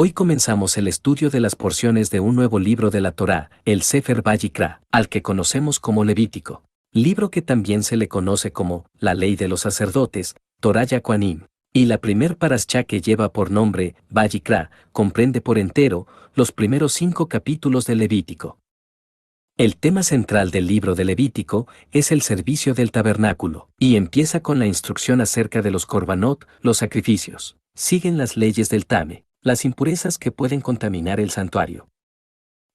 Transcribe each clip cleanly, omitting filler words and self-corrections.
Hoy comenzamos el estudio de las porciones de un nuevo libro de la Torá, el Sefer Vayikra, al que conocemos como Levítico. Libro que también se le conoce como la Ley de los Sacerdotes, Torá Yaquanim. Y la primer parashá que lleva por nombre Vayikra comprende por entero los primeros 5 capítulos del Levítico. El tema central del libro de Levítico es el servicio del tabernáculo, y empieza con la instrucción acerca de los korbanot, los sacrificios. Siguen las leyes del Tame, las impurezas que pueden contaminar el santuario.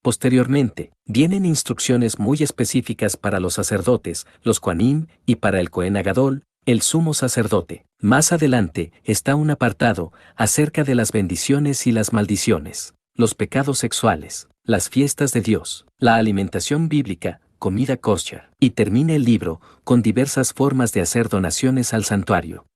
Posteriormente, vienen instrucciones muy específicas para los sacerdotes, los Kohanim, y para el Cohen Agadol, el sumo sacerdote. Más adelante está un apartado acerca de las bendiciones y las maldiciones, los pecados sexuales, las fiestas de Dios, la alimentación bíblica, comida kosher, y termina el libro con diversas formas de hacer donaciones al santuario.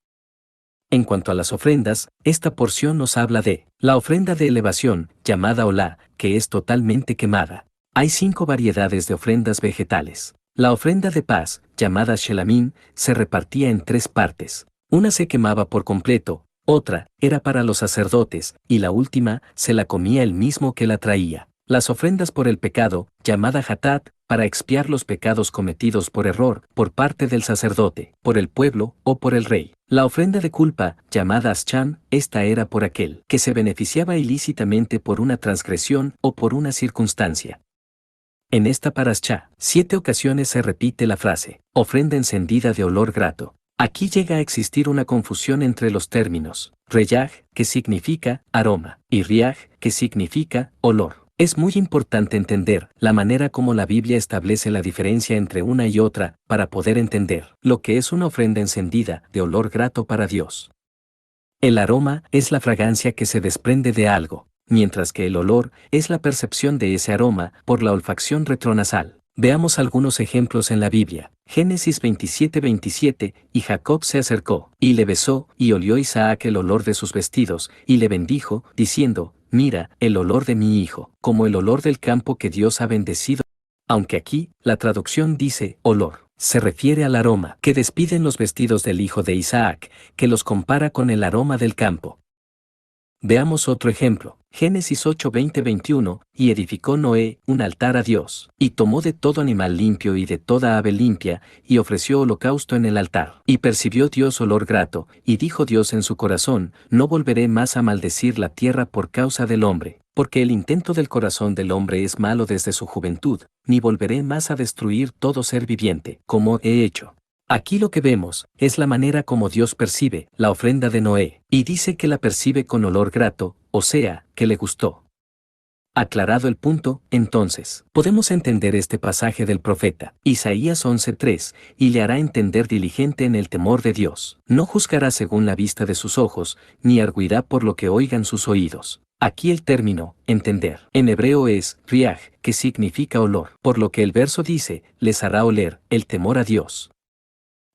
En cuanto a las ofrendas, esta porción nos habla de la ofrenda de elevación, llamada olá, que es totalmente quemada. Hay 5 variedades de ofrendas vegetales. La ofrenda de paz, llamada shelamim, se repartía en 3 partes. Una se quemaba por completo, otra era para los sacerdotes, y la última se la comía el mismo que la traía. Las ofrendas por el pecado, llamada hatat, para expiar los pecados cometidos por error, por parte del sacerdote, por el pueblo o por el rey. La ofrenda de culpa, llamada ascham, esta era por aquel que se beneficiaba ilícitamente por una transgresión o por una circunstancia. En esta parashá, 7 ocasiones se repite la frase, ofrenda encendida de olor grato. Aquí llega a existir una confusión entre los términos, reyaj, que significa aroma, y riaj, que significa olor. Es muy importante entender la manera como la Biblia establece la diferencia entre una y otra para poder entender lo que es una ofrenda encendida de olor grato para Dios. El aroma es la fragancia que se desprende de algo, mientras que el olor es la percepción de ese aroma por la olfacción retronasal. Veamos algunos ejemplos en la Biblia. Génesis 27:27, y Jacob se acercó, y le besó, y olió Isaac el olor de sus vestidos, y le bendijo, diciendo, mira, el olor de mi hijo, como el olor del campo que Dios ha bendecido. Aunque aquí, la traducción dice, olor, se refiere al aroma que despiden los vestidos del hijo de Isaac, que los compara con el aroma del campo. Veamos otro ejemplo. Génesis 8:20-21, y edificó Noé un altar a Dios, y tomó de todo animal limpio y de toda ave limpia, y ofreció holocausto en el altar. Y percibió Dios olor grato, y dijo Dios en su corazón, no volveré más a maldecir la tierra por causa del hombre, porque el intento del corazón del hombre es malo desde su juventud, ni volveré más a destruir todo ser viviente, como he hecho. Aquí lo que vemos es la manera como Dios percibe la ofrenda de Noé, y dice que la percibe con olor grato, o sea, que le gustó. Aclarado el punto, entonces, podemos entender este pasaje del profeta Isaías 11:3, y le hará entender diligente en el temor de Dios. No juzgará según la vista de sus ojos, ni arguirá por lo que oigan sus oídos. Aquí el término, entender, en hebreo es riaj, que significa olor, por lo que el verso dice, les hará oler el temor a Dios.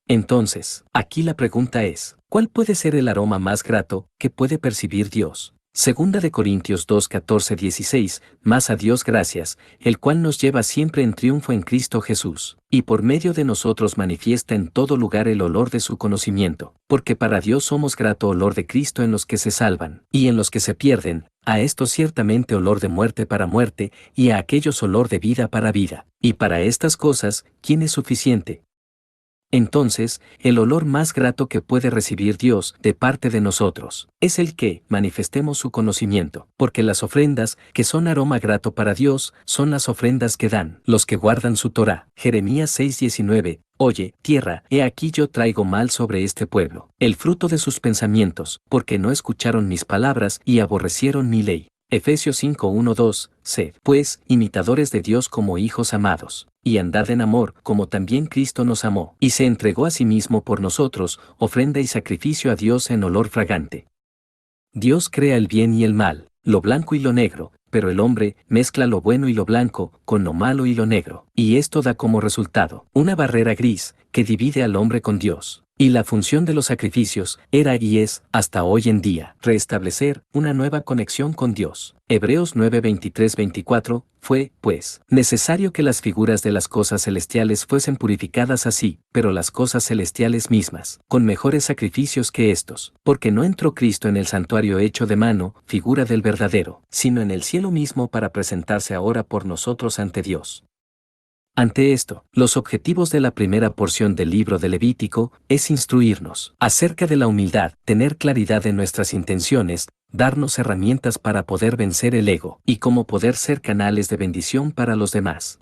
Entonces, aquí la pregunta es, ¿cuál puede ser el aroma más grato que puede percibir Dios? Segunda de Corintios 2:14-16, más a Dios gracias, el cual nos lleva siempre en triunfo en Cristo Jesús, y por medio de nosotros manifiesta en todo lugar el olor de su conocimiento, porque para Dios somos grato olor de Cristo en los que se salvan, y en los que se pierden, a estos ciertamente olor de muerte para muerte, y a aquellos olor de vida para vida. Y para estas cosas, ¿quién es suficiente? Entonces, el olor más grato que puede recibir Dios de parte de nosotros es el que manifestemos su conocimiento, porque las ofrendas que son aroma grato para Dios son las ofrendas que dan los que guardan su Torá. Jeremías 6:19, oye, tierra, he aquí yo traigo mal sobre este pueblo, el fruto de sus pensamientos, porque no escucharon mis palabras y aborrecieron mi ley. Efesios 5:1-2, sed, pues, imitadores de Dios como hijos amados, y andad en amor, como también Cristo nos amó, y se entregó a sí mismo por nosotros, ofrenda y sacrificio a Dios en olor fragante. Dios crea el bien y el mal, lo blanco y lo negro, pero el hombre mezcla lo bueno y lo blanco con lo malo y lo negro, y esto da como resultado una barrera gris que divide al hombre con Dios. Y la función de los sacrificios era y es, hasta hoy en día, restablecer una nueva conexión con Dios. Hebreos 9:23-24, fue, pues, necesario que las figuras de las cosas celestiales fuesen purificadas así, pero las cosas celestiales mismas, con mejores sacrificios que estos, porque no entró Cristo en el santuario hecho de mano, figura del verdadero, sino en el cielo mismo para presentarse ahora por nosotros ante Dios. Ante esto, los objetivos de la primera porción del libro de Levítico es instruirnos acerca de la humildad, tener claridad en nuestras intenciones, darnos herramientas para poder vencer el ego y cómo poder ser canales de bendición para los demás.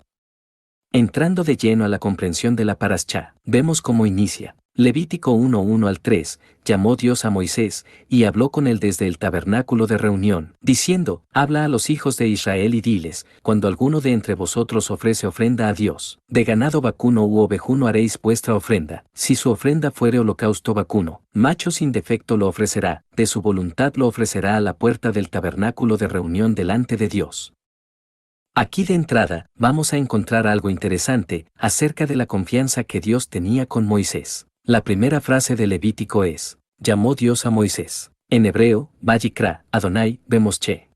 Entrando de lleno a la comprensión de la Parashá, vemos cómo inicia. Levítico 1:1-3, llamó Dios a Moisés, y habló con él desde el tabernáculo de reunión, diciendo, habla a los hijos de Israel y diles, cuando alguno de entre vosotros ofrece ofrenda a Dios, de ganado vacuno u ovejuno haréis vuestra ofrenda, si su ofrenda fuere holocausto vacuno, macho sin defecto lo ofrecerá, de su voluntad lo ofrecerá a la puerta del tabernáculo de reunión delante de Dios. Aquí de entrada, vamos a encontrar algo interesante acerca de la confianza que Dios tenía con Moisés. La primera frase de Levítico es, llamó Dios a Moisés. En hebreo, Vayikra, Adonai, Bemoshe.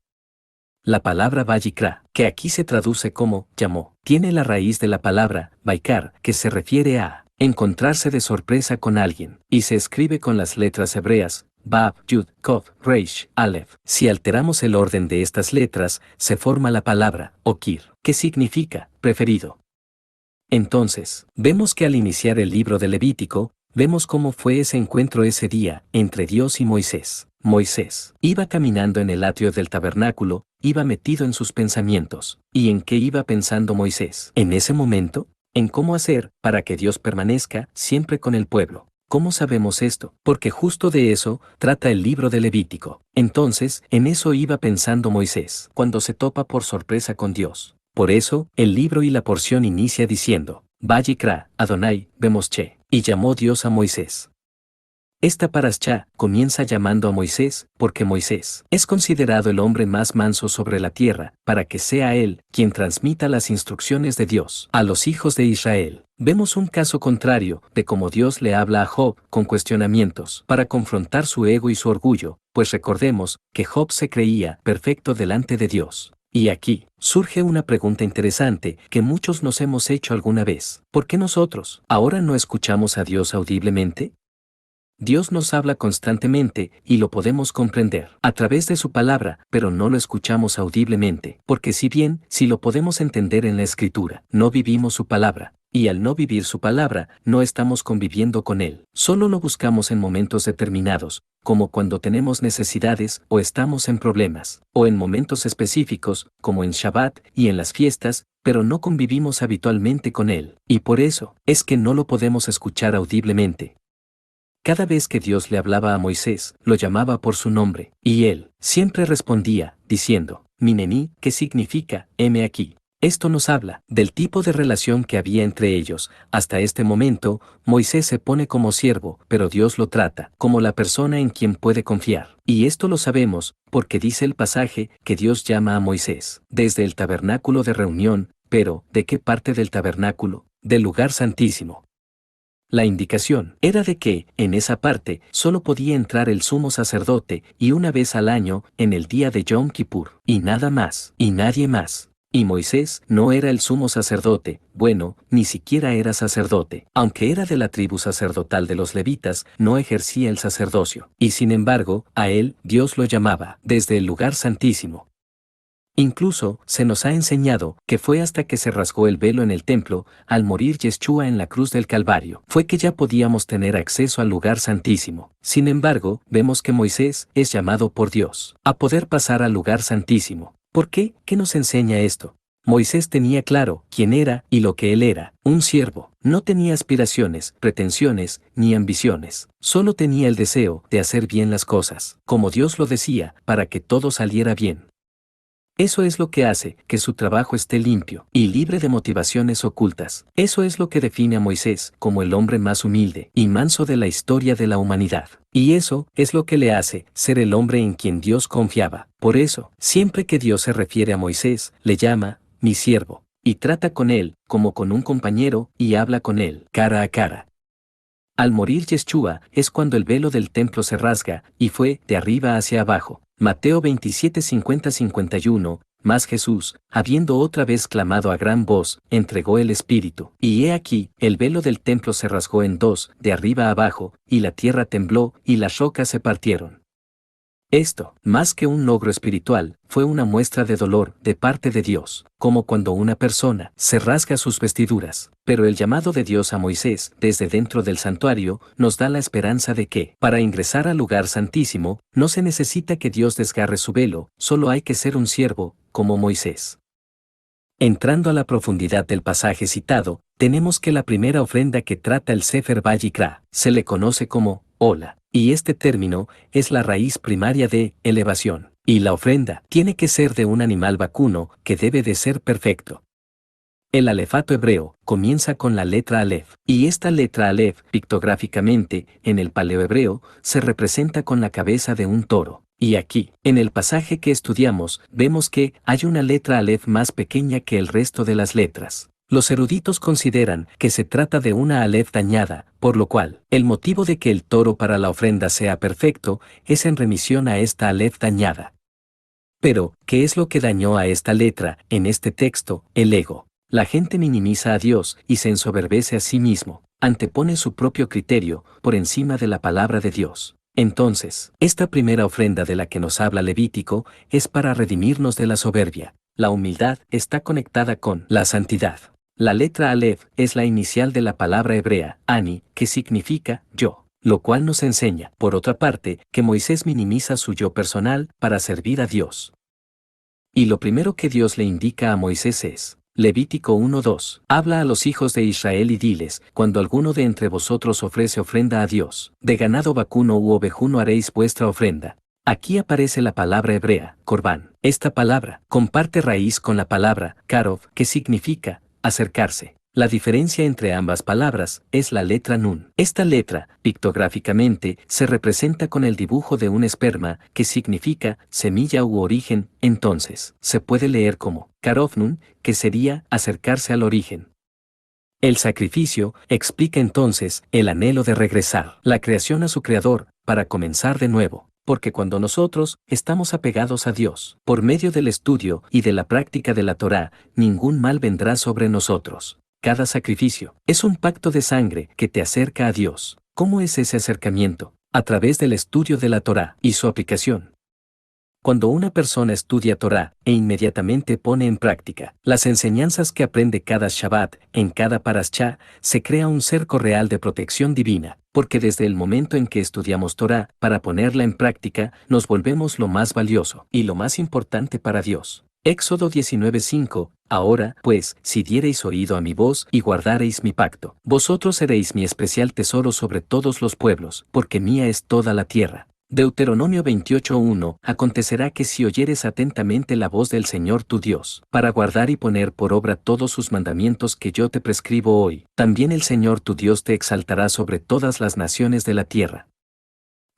La palabra Vayikra, que aquí se traduce como llamó, tiene la raíz de la palabra Vaikar, que se refiere a encontrarse de sorpresa con alguien, y se escribe con las letras hebreas Bab, Yud, Kov, Reish, Aleph. Si alteramos el orden de estas letras, se forma la palabra Okir, que significa preferido. Entonces, vemos que al iniciar el libro de Levítico, vemos cómo fue ese encuentro ese día entre Dios y Moisés. Moisés iba caminando en el atrio del tabernáculo, iba metido en sus pensamientos. ¿Y en qué iba pensando Moisés? En ese momento, en cómo hacer para que Dios permanezca siempre con el pueblo. ¿Cómo sabemos esto? Porque justo de eso trata el libro de Levítico. Entonces, en eso iba pensando Moisés, cuando se topa por sorpresa con Dios. Por eso, el libro y la porción inicia diciendo, Vayikra, Adonai, Bemoshe, y llamó Dios a Moisés. Esta Parashá comienza llamando a Moisés, porque Moisés es considerado el hombre más manso sobre la tierra, para que sea él quien transmita las instrucciones de Dios a los hijos de Israel. Vemos un caso contrario de cómo Dios le habla a Job con cuestionamientos para confrontar su ego y su orgullo, pues recordemos que Job se creía perfecto delante de Dios. Y aquí surge una pregunta interesante que muchos nos hemos hecho alguna vez. ¿Por qué nosotros ahora no escuchamos a Dios audiblemente? Dios nos habla constantemente y lo podemos comprender a través de su palabra, pero no lo escuchamos audiblemente, porque si lo podemos entender en la Escritura, no vivimos su palabra, y al no vivir su palabra, no estamos conviviendo con Él. Solo lo buscamos en momentos determinados, como cuando tenemos necesidades o estamos en problemas, o en momentos específicos, como en Shabbat y en las fiestas, pero no convivimos habitualmente con Él, y por eso es que no lo podemos escuchar audiblemente. Cada vez que Dios le hablaba a Moisés, lo llamaba por su nombre, y él siempre respondía, diciendo, Minení, que significa, heme aquí. Esto nos habla del tipo de relación que había entre ellos. Hasta este momento, Moisés se pone como siervo, pero Dios lo trata como la persona en quien puede confiar. Y esto lo sabemos, porque dice el pasaje que Dios llama a Moisés desde el tabernáculo de reunión, pero ¿de qué parte del tabernáculo? Del lugar santísimo. La indicación era de que, en esa parte, solo podía entrar el sumo sacerdote, y una vez al año, en el día de Yom Kippur, y nada más, y nadie más. Y Moisés no era el sumo sacerdote, bueno, ni siquiera era sacerdote, aunque era de la tribu sacerdotal de los levitas, no ejercía el sacerdocio, y sin embargo, a él, Dios lo llamaba, desde el lugar santísimo. Incluso, se nos ha enseñado que fue hasta que se rasgó el velo en el templo, al morir Yeshua en la cruz del Calvario, fue que ya podíamos tener acceso al lugar santísimo. Sin embargo, vemos que Moisés es llamado por Dios a poder pasar al lugar santísimo. ¿Por qué? ¿Qué nos enseña esto? Moisés tenía claro quién era y lo que él era, un siervo. No tenía aspiraciones, pretensiones, ni ambiciones. Solo tenía el deseo de hacer bien las cosas, como Dios lo decía, para que todo saliera bien. Eso es lo que hace que su trabajo esté limpio y libre de motivaciones ocultas. Eso es lo que define a Moisés como el hombre más humilde y manso de la historia de la humanidad. Y eso es lo que le hace ser el hombre en quien Dios confiaba. Por eso, siempre que Dios se refiere a Moisés, le llama, mi siervo, y trata con él como con un compañero y habla con él cara a cara. Al morir Yeshua es cuando el velo del templo se rasga, y fue de arriba hacia abajo. Mateo 27, 50-51, mas Jesús, habiendo otra vez clamado a gran voz, entregó el Espíritu. Y he aquí, el velo del templo se rasgó en dos, de arriba a abajo, y la tierra tembló, y las rocas se partieron. Esto, más que un logro espiritual, fue una muestra de dolor de parte de Dios, como cuando una persona se rasga sus vestiduras. Pero el llamado de Dios a Moisés, desde dentro del santuario, nos da la esperanza de que, para ingresar al lugar santísimo, no se necesita que Dios desgarre su velo, solo hay que ser un siervo, como Moisés. Entrando a la profundidad del pasaje citado, tenemos que la primera ofrenda que trata el Sefer Vayikra se le conoce como Ola, y este término es la raíz primaria de elevación, y la ofrenda tiene que ser de un animal vacuno que debe de ser perfecto. El alefato hebreo comienza con la letra Aleph, y esta letra Aleph, pictográficamente, en el paleohebreo, se representa con la cabeza de un toro. Y aquí, en el pasaje que estudiamos, vemos que hay una letra Aleph más pequeña que el resto de las letras. Los eruditos consideran que se trata de una Aleph dañada, por lo cual, el motivo de que el toro para la ofrenda sea perfecto es en remisión a esta Aleph dañada. Pero, ¿qué es lo que dañó a esta letra, en este texto? El ego. La gente minimiza a Dios y se ensoberbece a sí mismo, antepone su propio criterio por encima de la palabra de Dios. Entonces, esta primera ofrenda de la que nos habla Levítico es para redimirnos de la soberbia. La humildad está conectada con la santidad. La letra Aleph es la inicial de la palabra hebrea, Ani, que significa yo, lo cual nos enseña, por otra parte, que Moisés minimiza su yo personal para servir a Dios. Y lo primero que Dios le indica a Moisés es, Levítico 1:2, habla a los hijos de Israel y diles, cuando alguno de entre vosotros ofrece ofrenda a Dios, de ganado vacuno u ovejuno haréis vuestra ofrenda. Aquí aparece la palabra hebrea, corbán. Esta palabra comparte raíz con la palabra karov, que significa acercarse. La diferencia entre ambas palabras es la letra nun. Esta letra, pictográficamente, se representa con el dibujo de un esperma, que significa semilla u origen, entonces, se puede leer como karov nun, que sería acercarse al origen. El sacrificio explica entonces el anhelo de regresar la creación a su creador, para comenzar de nuevo. Porque cuando nosotros estamos apegados a Dios, por medio del estudio y de la práctica de la Torá, ningún mal vendrá sobre nosotros. Cada sacrificio es un pacto de sangre que te acerca a Dios. ¿Cómo es ese acercamiento? A través del estudio de la Torá y su aplicación. Cuando una persona estudia Torá e inmediatamente pone en práctica las enseñanzas que aprende cada Shabbat, en cada Parashá, se crea un cerco real de protección divina, porque desde el momento en que estudiamos Torá, para ponerla en práctica, nos volvemos lo más valioso y lo más importante para Dios. Éxodo 19:5, ahora, pues, si diereis oído a mi voz y guardareis mi pacto, vosotros seréis mi especial tesoro sobre todos los pueblos, porque mía es toda la tierra. Deuteronomio 28:1, acontecerá que si oyeres atentamente la voz del Señor tu Dios, para guardar y poner por obra todos sus mandamientos que yo te prescribo hoy, también el Señor tu Dios te exaltará sobre todas las naciones de la tierra.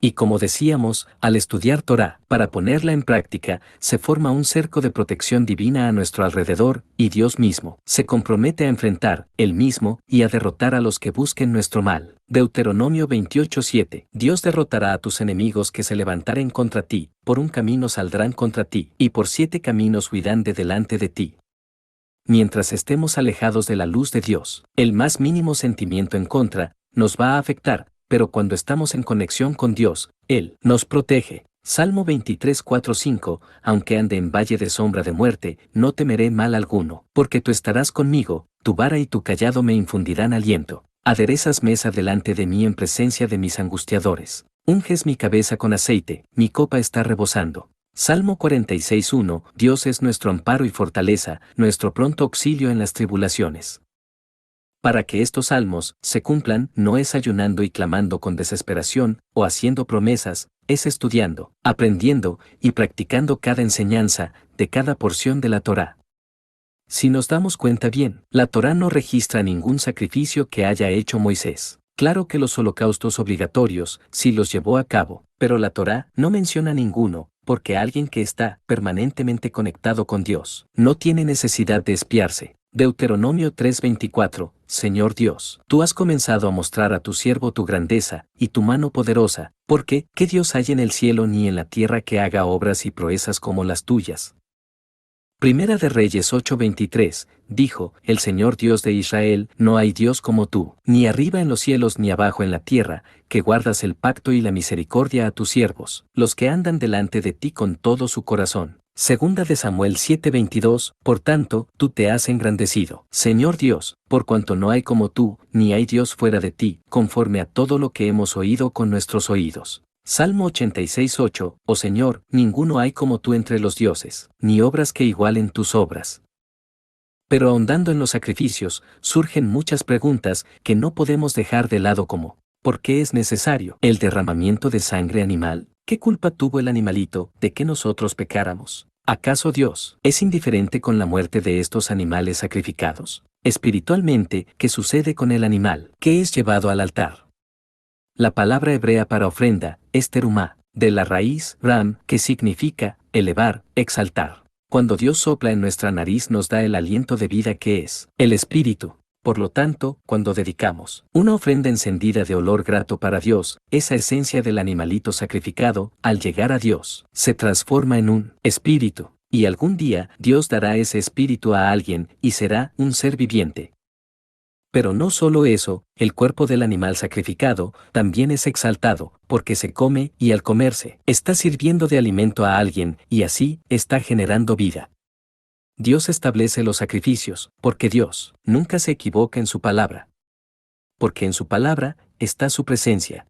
Y como decíamos, al estudiar Torá, para ponerla en práctica, se forma un cerco de protección divina a nuestro alrededor, y Dios mismo se compromete a enfrentar, Él mismo, y a derrotar a los que busquen nuestro mal. Deuteronomio 28:7, Dios derrotará a tus enemigos que se levantaren contra ti, por un camino saldrán contra ti, y por 7 caminos huirán de delante de ti. Mientras estemos alejados de la luz de Dios, el más mínimo sentimiento en contra, nos va a afectar, pero cuando estamos en conexión con Dios, Él nos protege. Salmo 23:4-5, aunque ande en valle de sombra de muerte, no temeré mal alguno, porque tú estarás conmigo, tu vara y tu cayado me infundirán aliento. Aderezas mesa delante de mí en presencia de mis angustiadores. Unges mi cabeza con aceite, mi copa está rebosando. Salmo 46:1, Dios es nuestro amparo y fortaleza, nuestro pronto auxilio en las tribulaciones. Para que estos salmos se cumplan, no es ayunando y clamando con desesperación, o haciendo promesas, es estudiando, aprendiendo y practicando cada enseñanza de cada porción de la Torá. Si nos damos cuenta bien, la Torá no registra ningún sacrificio que haya hecho Moisés. Claro que los holocaustos obligatorios sí los llevó a cabo, pero la Torá no menciona ninguno, porque alguien que está permanentemente conectado con Dios no tiene necesidad de espiarse. Deuteronomio 3:24, Señor Dios, tú has comenzado a mostrar a tu siervo tu grandeza, y tu mano poderosa, porque, ¿qué Dios hay en el cielo ni en la tierra que haga obras y proezas como las tuyas? Primera de Reyes 8:23, dijo, el Señor Dios de Israel, no hay Dios como tú, ni arriba en los cielos ni abajo en la tierra, que guardas el pacto y la misericordia a tus siervos, los que andan delante de ti con todo su corazón. Segunda de Samuel 7:22, por tanto, tú te has engrandecido, Señor Dios, por cuanto no hay como tú, ni hay Dios fuera de ti, conforme a todo lo que hemos oído con nuestros oídos. Salmo 86:8, oh Señor, ninguno hay como tú entre los dioses, ni obras que igualen tus obras. Pero ahondando en los sacrificios, surgen muchas preguntas que no podemos dejar de lado como, ¿por qué es necesario el derramamiento de sangre animal? ¿Qué culpa tuvo el animalito de que nosotros pecáramos? ¿Acaso Dios es indiferente con la muerte de estos animales sacrificados? Espiritualmente, ¿qué sucede con el animal que es llevado al altar? La palabra hebrea para ofrenda es terumá, de la raíz ram, que significa elevar, exaltar. Cuando Dios sopla en nuestra nariz nos da el aliento de vida que es el Espíritu. Por lo tanto, cuando dedicamos una ofrenda encendida de olor grato para Dios, esa esencia del animalito sacrificado, al llegar a Dios, se transforma en un espíritu, y algún día Dios dará ese espíritu a alguien y será un ser viviente. Pero no solo eso, el cuerpo del animal sacrificado también es exaltado, porque se come y al comerse, está sirviendo de alimento a alguien y así está generando vida. Dios establece los sacrificios, porque Dios nunca se equivoca en su palabra. Porque en su palabra está su presencia,